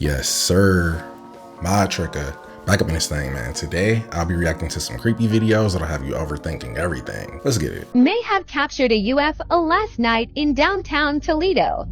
Yes, sir. Mod Tricker. Back up in this thing, man. Today, I'll be reacting to some creepy videos that'll have you overthinking everything. Let's get it. May have captured a UFO last night in downtown Toledo.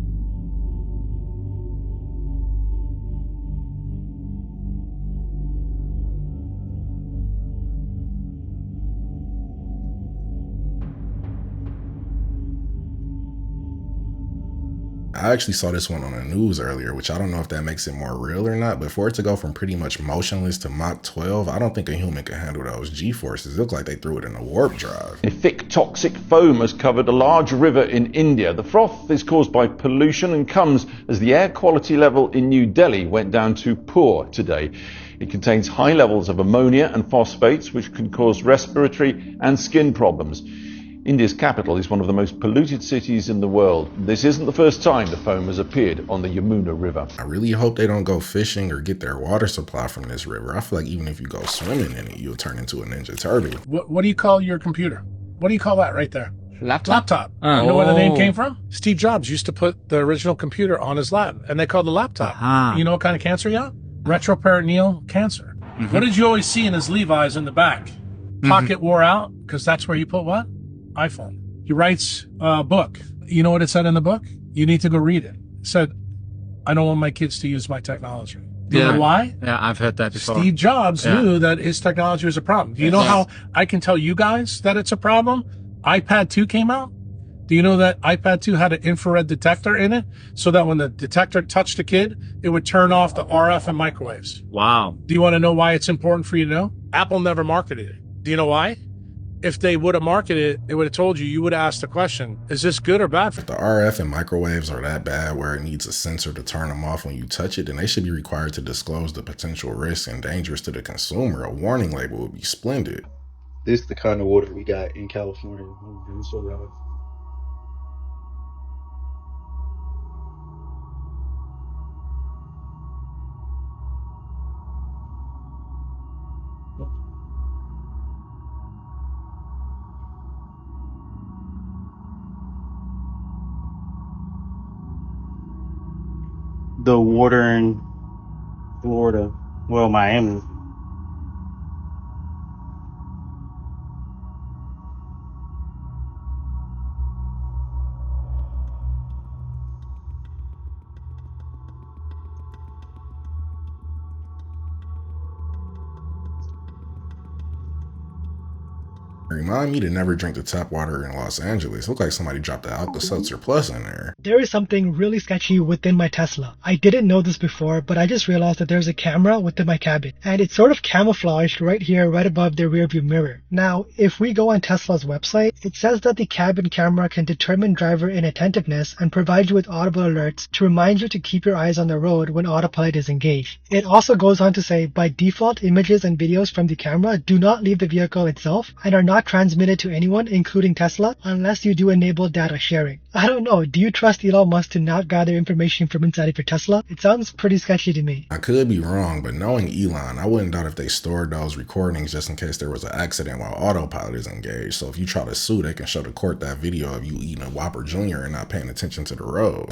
I actually saw this one on the news earlier, which I don't know if that makes it more real or not, but for it to go from pretty much motionless to Mach 12, I don't think a human can handle those G-forces. It looked like they threw it in a warp drive. A thick toxic foam has covered a large river in India. The froth is caused by pollution and comes as the air quality level in New Delhi went down to poor today. It contains high levels of ammonia and phosphates, which can cause respiratory and skin problems. India's capital is one of the most polluted cities in the world. This isn't the first time the foam has appeared on the Yamuna River. I really hope they don't go fishing or get their water supply from this river. I feel like even if you go swimming in it, you'll turn into a Ninja Turtle. What do you call your computer? What do you call that right there? Laptop. You know where the name came from? Steve Jobs used to put the original computer on his lap, and they called it a laptop. You know what kind of cancer he got? Retroperitoneal cancer. What did you always see in his Levi's in the back? Pocket wore out, because that's where you put what? iPhone. He writes a book. You know what it said in the book? You need to go read it. It said, I don't want my kids to use my technology. Do you know why? Yeah, I've heard that before. Steve Jobs knew that his technology was a problem. Do you know how I can tell you guys that it's a problem? iPad 2 came out. Do you know that iPad 2 had an infrared detector in it so that when the detector touched a kid, it would turn off the RF and microwaves? Wow. Do you want to know why it's important for you to know? Apple never marketed it. Do you know why? If they would have marketed it, they would have told you, you would have asked the question, is this good or bad? If the RF and microwaves are that bad where it needs a sensor to turn them off when you touch it, then they should be required to disclose the potential risks and dangers to the consumer. A warning label would be splendid. This is the kind of water we got in California. It's so bad. The water in Florida, well, Miami. Remind me to never drink the tap water in Los Angeles. Looked like somebody dropped the Alka-Seltzer Plus in there. There is something really sketchy within my Tesla. I didn't know this before, but I just realized that there's a camera within my cabin. And it's sort of camouflaged right here, right above the rearview mirror. Now, if we go on Tesla's website, it says that the cabin camera can determine driver inattentiveness and provide you with audible alerts to remind you to keep your eyes on the road when autopilot is engaged. It also goes on to say, by default, images and videos from the camera do not leave the vehicle itself and are not transmitted to anyone, including Tesla, unless you do enable data sharing. I don't know, do you trust Elon Musk to not gather information from inside of your Tesla? It sounds pretty sketchy to me. I could be wrong, but knowing Elon, I wouldn't doubt if they stored those recordings just in case there was an accident while autopilot is engaged. So if you try to sue, they can show the court that video of you eating a Whopper Jr. and not paying attention to the road.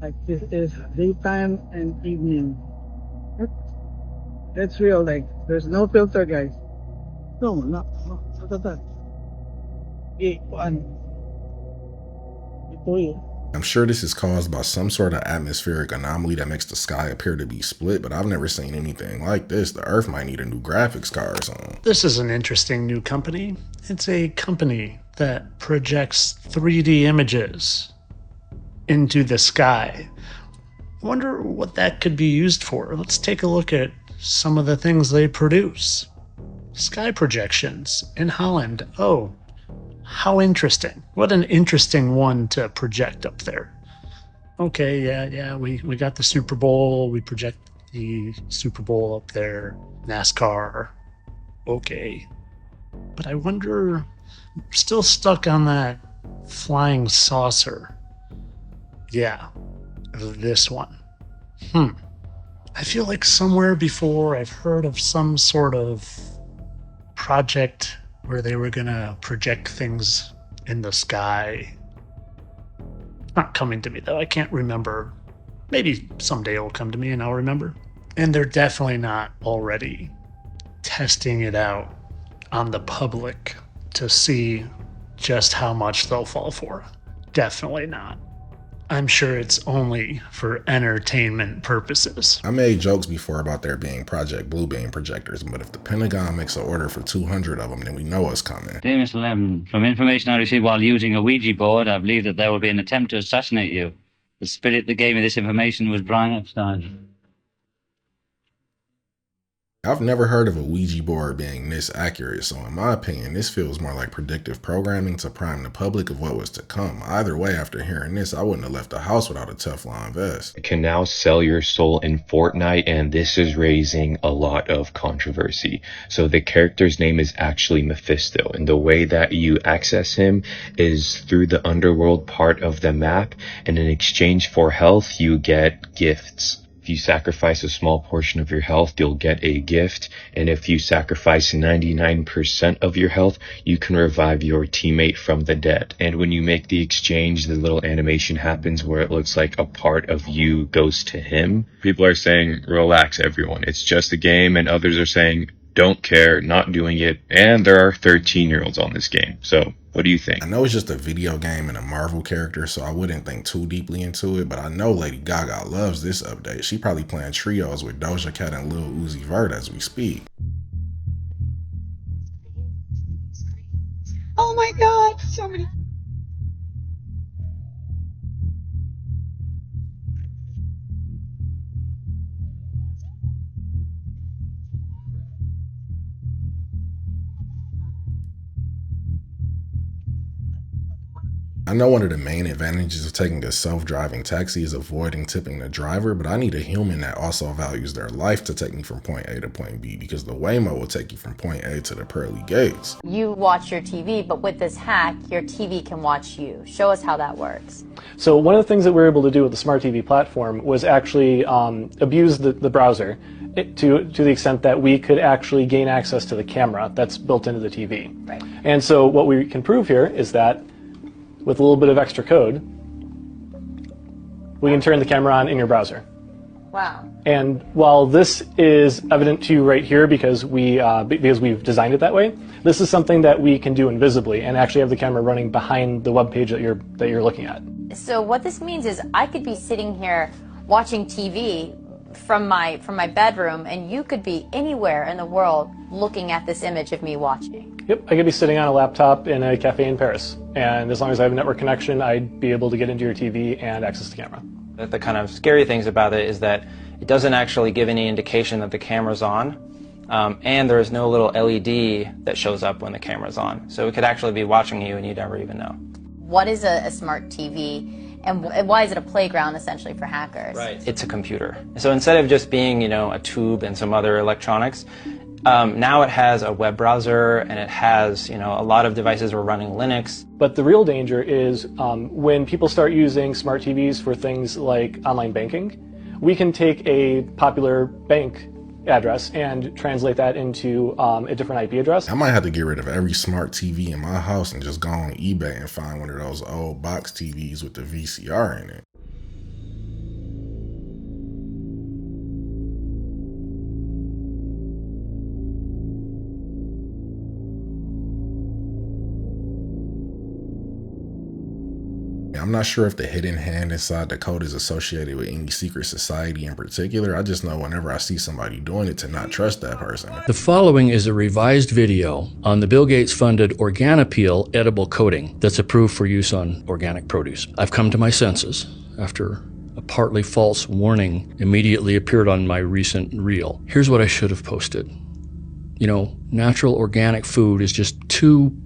Like this is daytime and evening. That's real, like there's no filter, guys. No, not that. I'm sure this is caused by some sort of atmospheric anomaly that makes the sky appear to be split, but I've never seen anything like this. The Earth might need a new graphics card or something. This is an interesting new company. It's a company that projects 3D images into the sky. I wonder what that could be used for. Let's take a look at some of the things they produce. Sky projections in Holland. Oh, how interesting. What an interesting one to project up there. Okay, yeah, we got the Super Bowl. We project the Super Bowl up there. NASCAR. Okay. But I wonder, I'm still stuck on that flying saucer. Yeah, this one. I feel like somewhere before I've heard of some sort of project where they were gonna project things in the sky. not coming to me, though. I can't remember. Maybe someday it'll come to me and I'll remember. And they're definitely not already testing it out on the public to see just how much they'll fall for. Definitely not. I'm sure it's only for entertainment purposes. I made jokes before about there being Project Bluebeam projectors, but if the Pentagon makes an order for 200 of them, then we know what's coming. Dear Mr. Levin, from information I received while using a Ouija board, I believe that there will be an attempt to assassinate you. The spirit that gave me this information was Brian Epstein. I've never heard of a Ouija board being this accurate, so in my opinion, this feels more like predictive programming to prime the public of what was to come. Either way, after hearing this, I wouldn't have left the house without a Teflon vest. You can now sell your soul in Fortnite, and this is raising a lot of controversy. So the character's name is actually Mephisto, and the way that you access him is through the underworld part of the map, and in exchange for health, you get gifts. If you sacrifice a small portion of your health, you'll get a gift. And if you sacrifice 99% of your health, you can revive your teammate from the dead. And when you make the exchange, the little animation happens where it looks like a part of you goes to him. People are saying, relax everyone, it's just a game. And others are saying, don't care, not doing it. And there are 13-year-olds on this game. So what do you think? I know it's just a video game and a Marvel character, so I wouldn't think too deeply into it, but I know Lady Gaga loves this update. She probably playing trios with Doja Cat and Lil Uzi Vert as we speak. Oh my god, so many. I know one of the main advantages of taking a self-driving taxi is avoiding tipping the driver, but I need a human that also values their life to take me from point A to point B, because the Waymo will take you from point A to the pearly gates. You watch your TV, but with this hack, your TV can watch you. Show us how that works. So one of the things that we were able to do with the Smart TV platform was actually abuse the browser to the extent that we could actually gain access to the camera that's built into the TV. Right. And so what we can prove here is that with a little bit of extra code, we can turn the camera on in your browser. Wow. And while this is evident to you right here because we've designed it that way, this is something that we can do invisibly and actually have the camera running behind the web page that you're looking at. So what this means is I could be sitting here watching TV from my bedroom, and you could be anywhere in the world looking at this image of me watching. Yep, I could be sitting on a laptop in a cafe in Paris, and as long as I have a network connection, I'd be able to get into your TV and access the camera. The kind of scary things about it is that it doesn't actually give any indication that the camera's on, and there is no little LED that shows up when the camera's on. So it could actually be watching you and you'd never even know. What is a smart TV? And why is it a playground, essentially, for hackers? Right. It's a computer. So instead of just being, a tube and some other electronics, now it has a web browser, and it has, a lot of devices are running Linux. But the real danger is when people start using smart TVs for things like online banking, we can take a popular bank address and translate that into a different IP address. I might have to get rid of every smart TV in my house and just go on eBay and find one of those old box TVs with the VCR in it. I'm not sure if the hidden hand inside the code is associated with any secret society in particular. I just know whenever I see somebody doing it to not trust that person. The following is a revised video on the Bill Gates funded Organapeel edible coating that's approved for use on organic produce. I've come to my senses after a partly false warning immediately appeared on my recent reel. Here's what I should have posted. Natural organic food is just too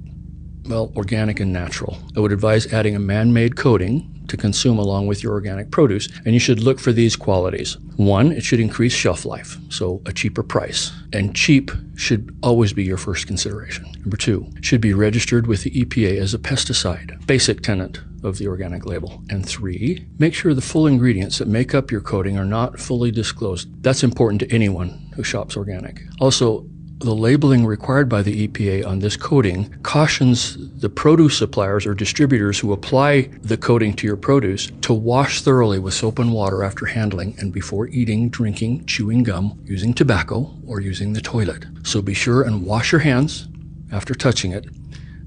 organic and natural. I would advise adding a man-made coating to consume along with your organic produce, and you should look for these qualities. 1, it should increase shelf life, so a cheaper price. And cheap should always be your first consideration. Number 2, it should be registered with the EPA as a pesticide, basic tenet of the organic label. And 3, make sure the full ingredients that make up your coating are not fully disclosed. That's important to anyone who shops organic. Also, The labeling required by the EPA on this coating cautions the produce suppliers or distributors who apply the coating to your produce to wash thoroughly with soap and water after handling and before eating, drinking, chewing gum, using tobacco, or using the toilet. So be sure and wash your hands after touching it,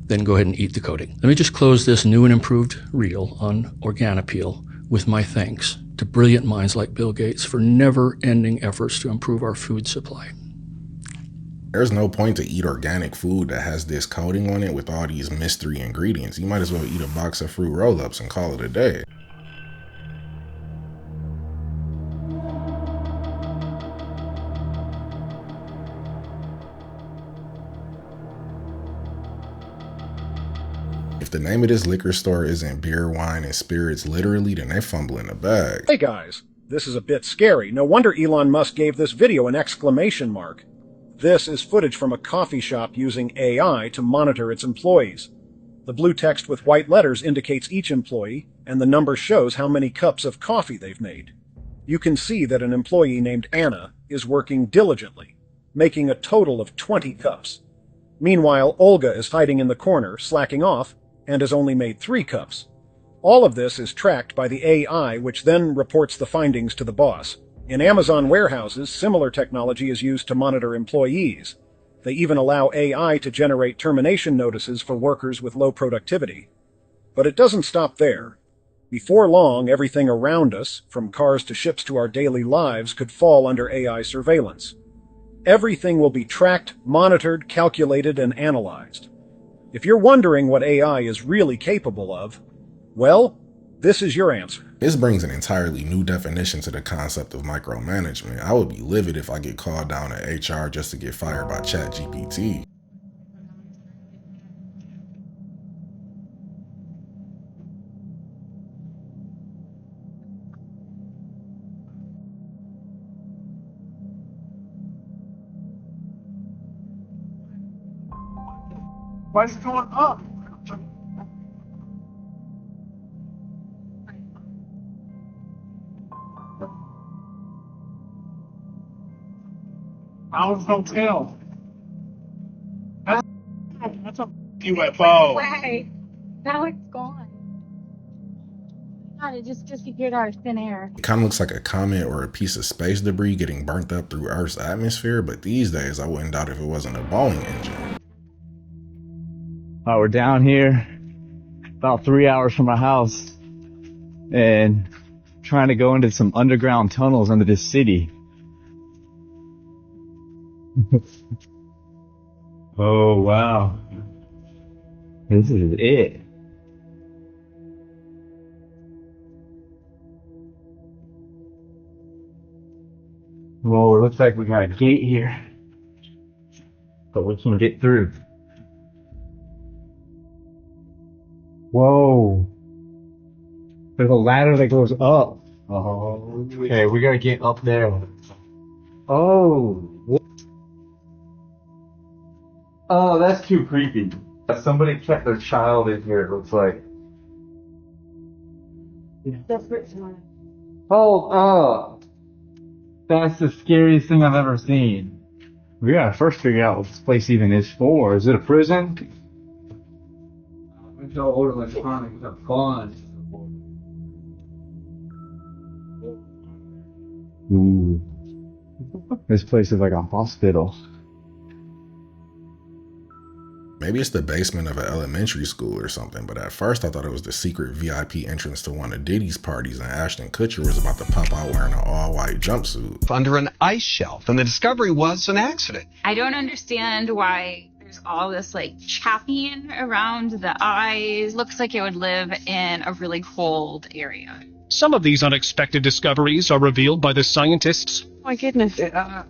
then go ahead and eat the coating. Let me just close this new and improved reel on Organapeel with my thanks to brilliant minds like Bill Gates for never-ending efforts to improve our food supply. There's no point to eat organic food that has this coating on it with all these mystery ingredients. You might as well eat a box of fruit roll-ups and call it a day. If the name of this liquor store isn't beer, wine, and spirits literally, then they fumble in the bag. Hey guys, this is a bit scary. No wonder Elon Musk gave this video an exclamation mark. This is footage from a coffee shop using AI to monitor its employees. The blue text with white letters indicates each employee, and the number shows how many cups of coffee they've made. You can see that an employee named Anna is working diligently, making a total of 20 cups. Meanwhile, Olga is hiding in the corner, slacking off, and has only made 3 cups. All of this is tracked by the AI, which then reports the findings to the boss. In Amazon warehouses, similar technology is used to monitor employees. They even allow AI to generate termination notices for workers with low productivity. But it doesn't stop there. Before long, everything around us, from cars to ships to our daily lives, could fall under AI surveillance. Everything will be tracked, monitored, calculated, and analyzed. If you're wondering what AI is really capable of, well, this is your answer. This brings an entirely new definition to the concept of micromanagement. I would be livid if I get called down to HR just to get fired by ChatGPT. Why is it going up? Owl's Hotel. That's a UFO. Way. Now it's gone. God, it just disappeared out of thin air. It kind of looks like a comet or a piece of space debris getting burnt up through Earth's atmosphere, but these days I wouldn't doubt if it wasn't a Boeing engine. We're down here about 3 hours from our house and trying to go into some underground tunnels under this city. Oh, wow. This is it. Well, it looks like we got a gate here, but we can get through. Whoa. There's a ladder that goes up. Oh, okay, we gotta get up there. Oh. Oh, that's too creepy. Somebody kept their child in here, it looks like. Desperate time. Hold up. That's the scariest thing I've ever seen. We gotta first figure out what this place even is for. Is it a prison? It's all old electronics are fun. Ooh. This place is like a hospital. Maybe it's the basement of an elementary school or something, but at first I thought it was the secret VIP entrance to one of Diddy's parties and Ashton Kutcher was about to pop out wearing an all-white jumpsuit. Under an ice shelf, and the discovery was an accident. I don't understand why there's all this like chapping around the eyes. Looks like it would live in a really cold area. Some of these unexpected discoveries are revealed by the scientists Oh my goodness. Oh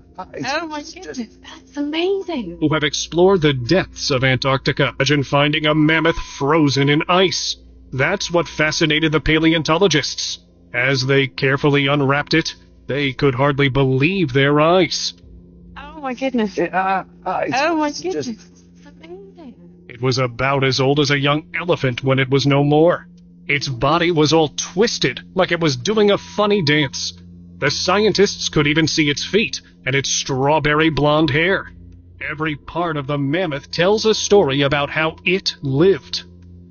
my goodness. That's amazing. who have explored the depths of Antarctica. Imagine finding a mammoth frozen in ice. That's what fascinated the paleontologists. As they carefully unwrapped it, they could hardly believe their eyes. Oh my goodness. Oh my goodness. It's amazing. It was about as old as a young elephant when it was no more. Its body was all twisted, like it was doing a funny dance. The scientists could even see its feet and its strawberry blonde hair. Every part of the mammoth tells a story about how it lived.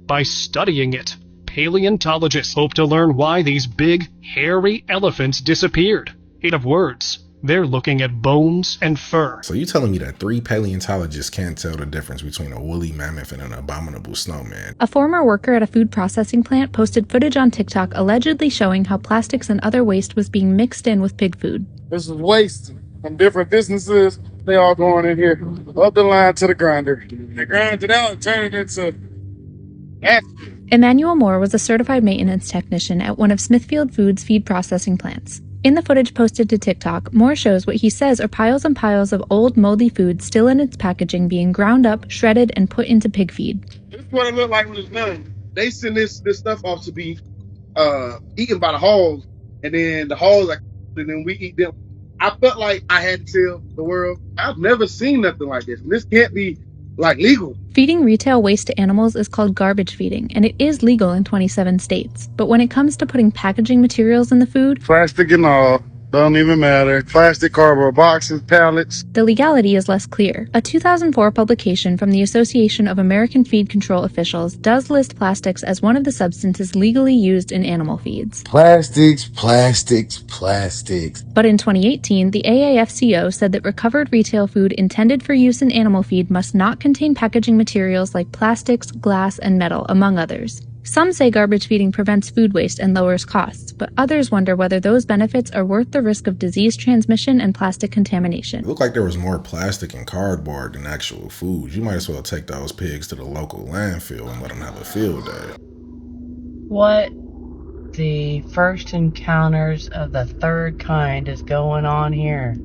By studying it, paleontologists hope to learn why these big, hairy elephants disappeared. In other words, they're looking at bones and fur. So you telling me that 3 paleontologists can't tell the difference between a woolly mammoth and an abominable snowman? A former worker at a food processing plant posted footage on TikTok allegedly showing how plastics and other waste was being mixed in with pig food. This is waste from different businesses. They all going in here, up the line to the grinder. They grind it out and turn it into acid. Emmanuel Moore was a certified maintenance technician at one of Smithfield Foods' feed processing plants. In the footage posted to TikTok, Moore shows what he says are piles and piles of old, moldy food still in its packaging being ground up, shredded, and put into pig feed. This is what it looked like when it's done. They send this stuff off to be eaten by the hogs, and then the hogs are, and then we eat them. I felt like I had to tell the world, I've never seen nothing like this. This can't be like legal. Feeding retail waste to animals is called garbage feeding, and it is legal in 27 states. But when it comes to putting packaging materials in the food, Plastic and all, don't even matter. Plastic, cardboard boxes, pallets. the legality is less clear. A 2004 publication from the Association of American Feed Control Officials does list plastics as one of the substances legally used in animal feeds. Plastics. But in 2018, the AAFCO said that recovered retail food intended for use in animal feed must not contain packaging materials like plastics, glass, and metal, among others. Some say garbage feeding prevents food waste and lowers costs, but others wonder whether those benefits are worth the risk of disease transmission and plastic contamination. It looked like there was more plastic and cardboard than actual food. You might as well take those pigs to the local landfill and let them have a field day. What the first encounters of the third kind is going on here?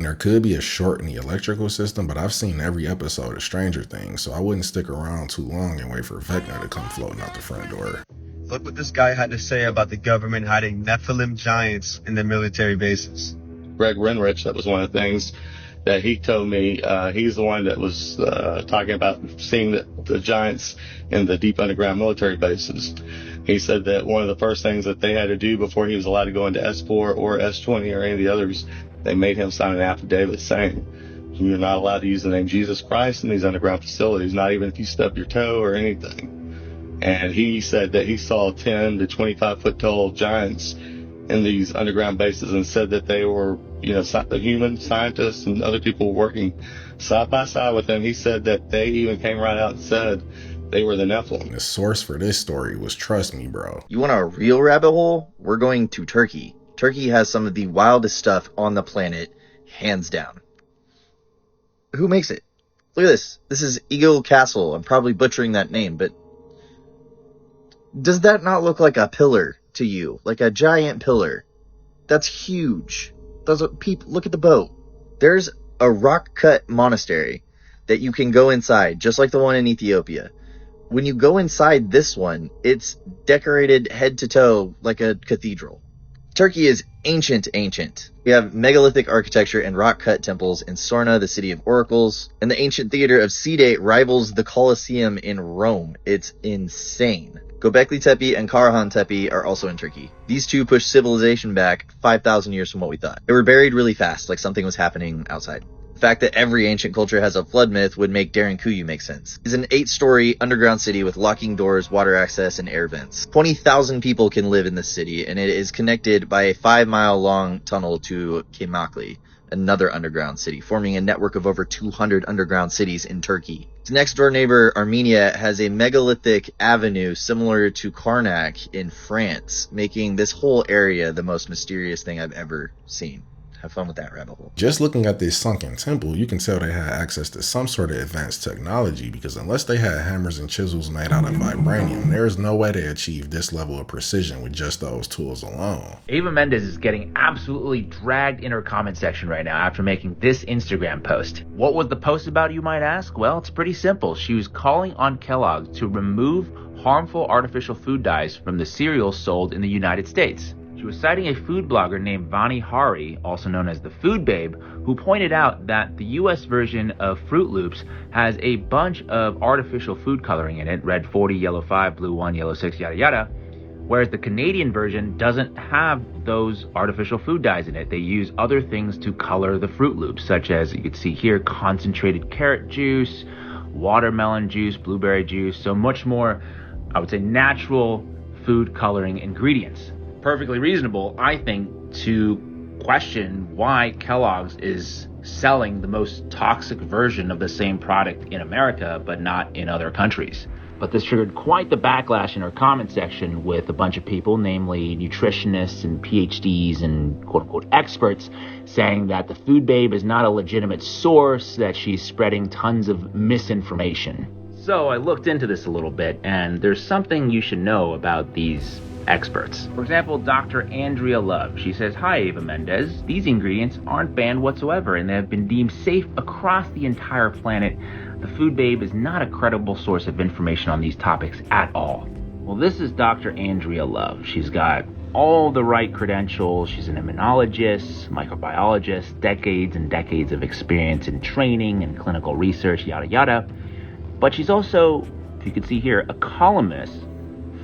There could be a short in the electrical system, but I've seen every episode of Stranger Things, so I wouldn't stick around too long and wait for Vecna to come floating out the front door. Look what this guy had to say about the government hiding Nephilim giants in their military bases. Greg Renrich, that was one of the things that he told me. He's the one that was talking about seeing the giants in the deep underground military bases. He said that one of the first things that they had to do before he was allowed to go into S4 or S20 or any of the others, they made him sign an affidavit saying you're not allowed to use the name Jesus Christ in these underground facilities, not even if you stub your toe or anything. And he said that he saw 10 to 25 foot tall giants in these underground bases and said that they were, the human scientists and other people working side by side with them. He said that they even came right out and said they were the Nephilim. The source for this story was Trust Me, Bro. You want a real rabbit hole? We're going to Turkey. Turkey has some of the wildest stuff on the planet, hands down. Who makes it? Look at this. This is Eagle Castle. I'm probably butchering that name, but does that not look like a pillar to you? Like a giant pillar? That's huge. Look at the boat. There's a rock-cut monastery that you can go inside, just like the one in Ethiopia. When you go inside this one, it's decorated head to toe like a cathedral. Turkey is ancient. We have megalithic architecture and rock-cut temples in Sorna, the city of oracles, and the ancient theater of Side rivals the Colosseum in Rome. It's insane. Göbekli Tepe and Karahan Tepe are also in Turkey. These two push civilization back 5,000 years from what we thought. They were buried really fast, like something was happening outside. The fact that every ancient culture has a flood myth would make Derinkuyu make sense. It's an 8-story underground city with locking doors, water access, and air vents. 20,000 people can live in this city, and it is connected by a 5-mile-long tunnel to Kemakli, another underground city, forming a network of over 200 underground cities in Turkey. Its next-door neighbor, Armenia, has a megalithic avenue similar to Karnak in France, making this whole area the most mysterious thing I've ever seen. Have fun with that rabbit hole. Just looking at this sunken temple, you can tell they had access to some sort of advanced technology, because unless they had hammers and chisels made out of vibranium, there is no way they achieved this level of precision with just those tools alone. Ava Mendez is getting absolutely dragged in her comment section right now after making this Instagram post. What was the post about, you might ask? Well, it's pretty simple. She was calling on Kellogg to remove harmful artificial food dyes from the cereals sold in the United States. She was citing a food blogger named Vani Hari, also known as the Food Babe, who pointed out that the US version of Fruit Loops has a bunch of artificial food coloring in it, red 40, yellow 5, blue 1, yellow 6, yada yada, whereas the Canadian version doesn't have those artificial food dyes in it. They use other things to color the Fruit Loops, such as you can see here, concentrated carrot juice, watermelon juice, blueberry juice, so much more, I would say, natural food coloring ingredients. Perfectly reasonable, I think, to question why Kellogg's is selling the most toxic version of the same product in America, but not in other countries. But this triggered quite the backlash in our comment section with a bunch of people, namely nutritionists and PhDs and quote-unquote experts, saying that the Food Babe is not a legitimate source, that she's spreading tons of misinformation. So I looked into this a little bit, and there's something you should know about these experts. For example, Dr. Andrea Love. She says, "Hi, Ava Mendez. These ingredients aren't banned whatsoever, and they have been deemed safe across the entire planet. The Food Babe is not a credible source of information on these topics at all." Well, this is Dr. Andrea Love. She's got all the right credentials. She's an immunologist, microbiologist, decades and decades of experience in training and clinical research, yada yada. But she's also, if you can see here, a columnist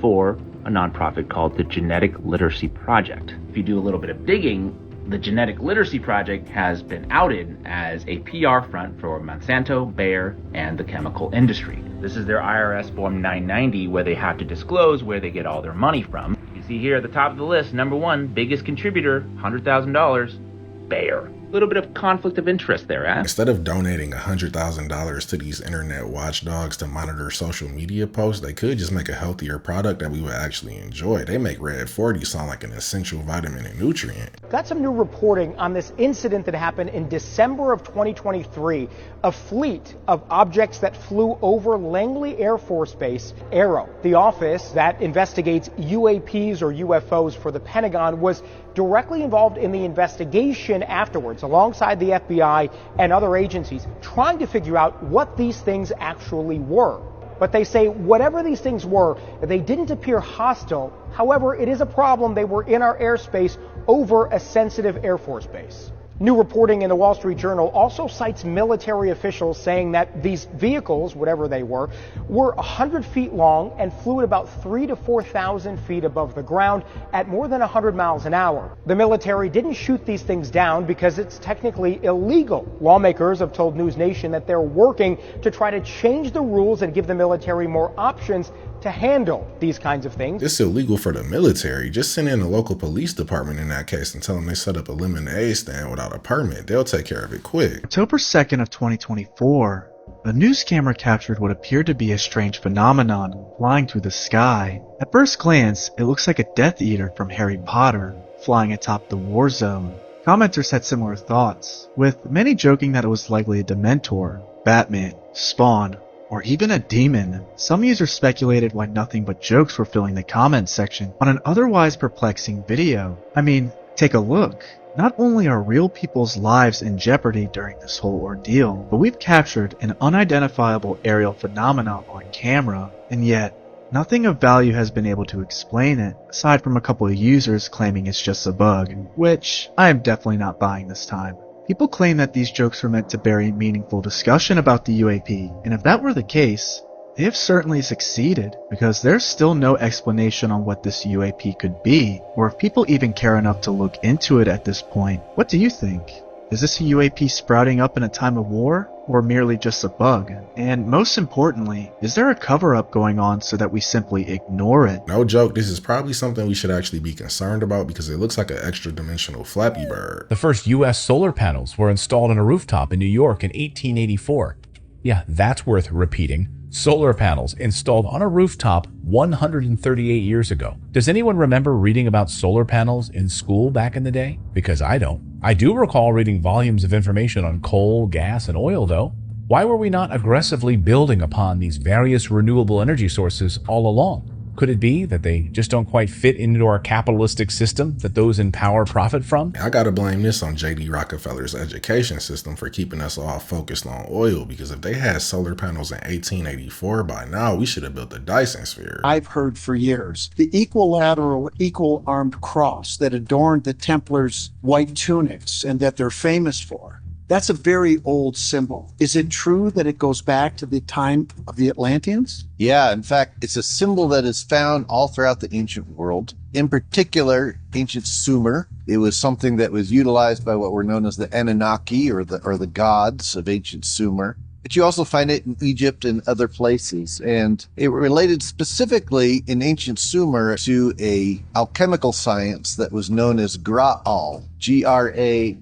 for a nonprofit called the Genetic Literacy Project. If you do a little bit of digging, the Genetic Literacy Project has been outed as a PR front for Monsanto, Bayer, and the chemical industry. This is their IRS Form 990, where they have to disclose where they get all their money from. You see here at the top of the list, number one, biggest contributor, $100,000, Bayer. A little bit of conflict of interest there, eh? Instead of donating $100,000 to these internet watchdogs to monitor social media posts, they could just make a healthier product that we would actually enjoy. They make Red 40 sound like an essential vitamin and nutrient. Got some new reporting on this incident that happened in December of 2023. A fleet of objects that flew over Langley Air Force Base, Aero. The office that investigates UAPs or UFOs for the Pentagon was directly involved in the investigation afterwards, alongside the FBI and other agencies, trying to figure out what these things actually were. But they say whatever these things were, they didn't appear hostile. However, it is a problem. They were in our airspace over a sensitive Air Force base. New reporting in the Wall Street Journal also cites military officials saying that these vehicles, whatever they were 100 feet long and flew at about 3,000 to 4,000 feet above the ground at more than 100 miles an hour. The military didn't shoot these things down because it's technically illegal. Lawmakers have told News Nation that they're working to try to change the rules and give the military more options to handle these kinds of things. It's illegal for the military. Just send in the local police department in that case and tell them they set up a lemonade stand without a permit. They'll take care of it quick. October 2nd of 2024, a news camera captured what appeared to be a strange phenomenon flying through the sky. At first glance, it looks like a Death Eater from Harry Potter flying atop the war zone. Commenters had similar thoughts, with many joking that it was likely a Dementor, Batman, Spawn, or even a demon. Some users speculated why nothing but jokes were filling the comments section on an otherwise perplexing video. I mean, take a look. Not only are real people's lives in jeopardy during this whole ordeal, but we've captured an unidentifiable aerial phenomenon on camera, and yet nothing of value has been able to explain it, aside from a couple of users claiming it's just a bug, which I am definitely not buying this time. People claim that these jokes were meant to bury meaningful discussion about the UAP, and if that were the case, they have certainly succeeded, because there's still no explanation on what this UAP could be, or if people even care enough to look into it at this point. What do you think? Is this a UAP sprouting up in a time of war, or merely just a bug? And most importantly, is there a cover-up going on so that we simply ignore it? No joke, this is probably something we should actually be concerned about because it looks like an extra-dimensional Flappy Bird. The first U.S. solar panels were installed on a rooftop in New York in 1884. Yeah, that's worth repeating. Solar panels installed on a rooftop 138 years ago. Does anyone remember reading about solar panels in school back in the day? Because I don't. I do recall reading volumes of information on coal, gas, and oil though. Why were we not aggressively building upon these various renewable energy sources all along? Could it be that they just don't quite fit into our capitalistic system that those in power profit from? I gotta blame this on J.D. Rockefeller's education system for keeping us all focused on oil, because if they had solar panels in 1884, by now we should have built the Dyson sphere. I've heard for years the equilateral, equal-armed cross that adorned the Templars' white tunics and that they're famous for. That's a very old symbol. Is it true that it goes back to the time of the Atlanteans? Yeah, in fact, it's a symbol that is found all throughout the ancient world. In particular, ancient Sumer. It was something that was utilized by what were known as the Anunnaki, or the gods of ancient Sumer. But you also find it in Egypt and other places. And it related specifically in ancient Sumer to a alchemical science that was known as Graal, G-R-A.A-L.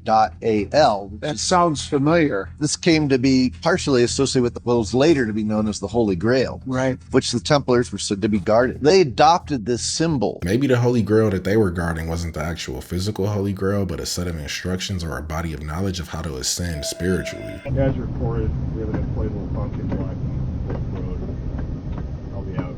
That sounds familiar. This came to be partially associated with what was later to be known as the Holy Grail, right, which the Templars were said to be guarding. They adopted this symbol. Maybe the Holy Grail that they were guarding wasn't the actual physical Holy Grail, but a set of instructions or a body of knowledge of how to ascend spiritually. As reported, we have an inflatable pumpkin block on the road. I'll be out.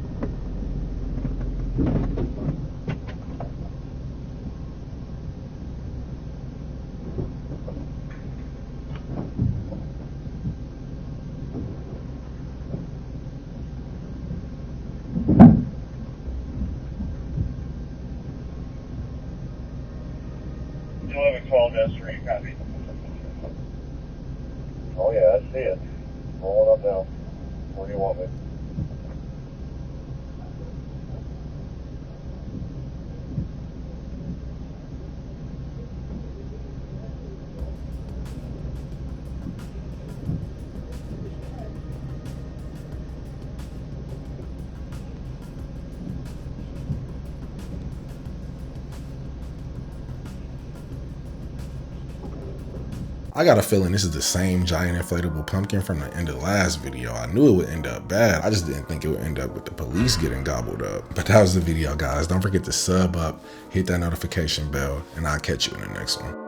Copy. Oh yeah, I see it. Rolling up now. Where do you want me? I got a feeling this is the same giant inflatable pumpkin from the end of the last video. I knew it would end up bad. I just didn't think it would end up with the police getting gobbled up. But that was the video, guys. Don't forget to sub up, hit that notification bell, and I'll catch you in the next one.